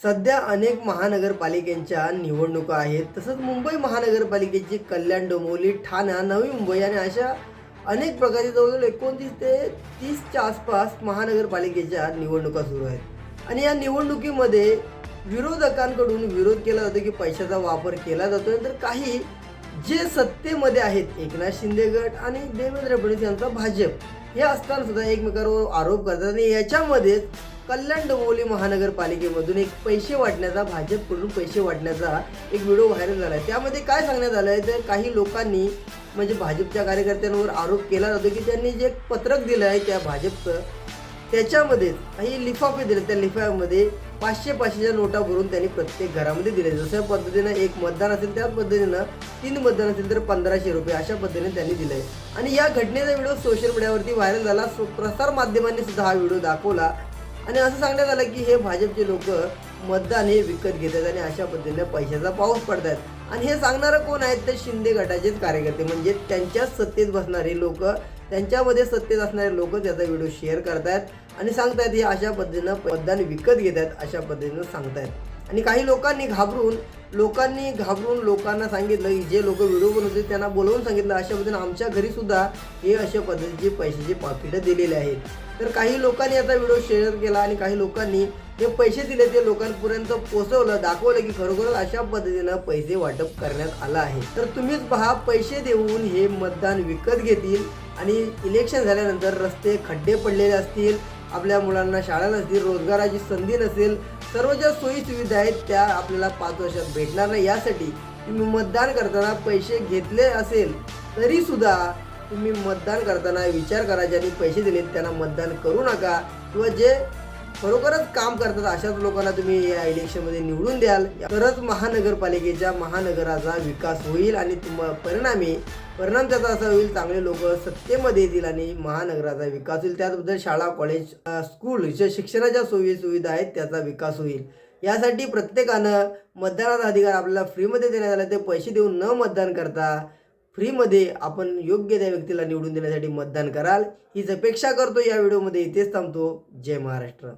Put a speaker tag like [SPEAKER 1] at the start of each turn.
[SPEAKER 1] सध्या अनेक महानगरपालिकांच्या निवडणुका आहेत. तसंच मुंबई महानगरपालिकेची कल्याण, डोंबिवली, ठाणा, नवी मुंबई आणि अशा अनेक प्रकारचे जवळजवळ 29 ते 30च्या आसपास महानगरपालिकेच्या निवडणुका सुरू आहेत. आणि या निवडणुकीमध्ये विरोधकांकडून विरोध केला जातो की पैशाचा वापर केला जातो. तर काही जे सत्तेमध्ये आहेत, एकनाथ शिंदे गट आणि देवेंद्र फडणवीस यांचा भाजप, हे असताना सुद्धा एकमेकांवर आरोप करतात. आणि याच्यामध्येच कल्याण डोंबिवली महानगरपालिकेमधून एक पैसे वाटण्याचा, भाजपकडून पैसे वाटण्याचा एक व्हिडिओ व्हायरल झाला आहे. त्यामध्ये काय सांगण्यात आलं आहे, तर काही लोकांनी म्हणजे भाजपच्या कार्यकर्त्यांवर आरोप केला जातो की त्यांनी जे पत्रक दिलं आहे त्या भाजपचं, त्याच्यामध्ये काही लिफाफे दिले. त्या लिफाफ्यामध्ये 500-500च्या नोटा भरून त्यांनी प्रत्येक घरामध्ये दिले. जशा पद्धतीनं एक मतदान असेल त्याच पद्धतीनं 3 मतदान असेल तर 1500 रुपये अशा पद्धतीने त्यांनी दिले आहे. आणि या घटनेचा व्हिडिओ सोशल मीडियावरती व्हायरल झाला. प्रसार माध्यमांनी सुद्धा हा व्हिडिओ दाखवला आणि असं सांगण्यात आलं की हे भाजपचे लोक मतदान हे विकत घेतात आणि अशा पद्धतीने पैशाचा पाऊस पडतात. आणि हे सांगणारं कोण आहेत, तर शिंदे गटाचेच कार्यकर्ते, म्हणजे त्यांच्याच सत्तेत बसणारे लोक, त्यांच्यामध्ये सत्तेत असणारे लोक त्याचा व्हिडिओ शेअर करतायत आणि सांगतायत हे अशा पद्धतीनं मतदान विकत घेतात, अशा पद्धतीनं सांगतायत. आणि काही लोकांनी घाबरून लोकांना सांगितलं, जे लोक व्हिडिओ बनवते त्यांना बोलवून सांगितलं अशा पद्धतीनं आमच्या घरी सुद्धा हे अशा पद्धतीचे पैशाचे पाकिटं दिलेले आहेत. तर काही लोकांनी आता व्हिडिओ शेअर केला आणि काही लोकांनी जे पैसे दिले ते लोकांपर्यंत पोहोचवलं, दाखवलं की खरोखरच अशा पद्धतीनं पैसे वाटप करण्यात आलं आहे. तर तुम्हीच पहा, पैसे देऊन हे मतदान विकत घेतील आणि इलेक्शन झाल्यानंतर रस्ते खड्डे पडलेले असतील, आपल्या मुलांना शाळा नसतील, रोजगाराची संधी नसेल, सर्व ज्या सोयी सुविधा आहेत त्या आपल्याला 5 वर्षात भेटणार नाही. यासाठी तुम्ही मतदान करताना पैसे घेतले असेल तरी सुद्धा तुम्ही मतदान करताना विचार करा, ज्यांनी पैसे दिलेत त्यांना मतदान करू नका, किंवा जे खरोखरच काम करतात अशाच लोकांना तुम्ही या इलेक्शनमध्ये निवडून द्याल. तरच महानगराचा विकास होईल आणि परिणाम त्याचा असा होईल, चांगले लोक सत्तेमध्ये येतील आणि महानगराचा विकास होईल. त्याचबद्दल शाळा, कॉलेज, स्कूल, जे शिक्षणाच्या सोयी सुविधा आहेत त्याचा विकास होईल. यासाठी प्रत्येकानं मतदानाचा अधिकार आपल्याला फ्रीमध्ये देण्यात आला. ते पैसे देऊन न मतदान करता फ्रीमध्ये आपण योग्य त्या व्यक्तीला निवडून देण्यासाठी मतदान कराल, हीच अपेक्षा करतो. या व्हिडिओमध्ये इथेच थांबतो. जय महाराष्ट्र.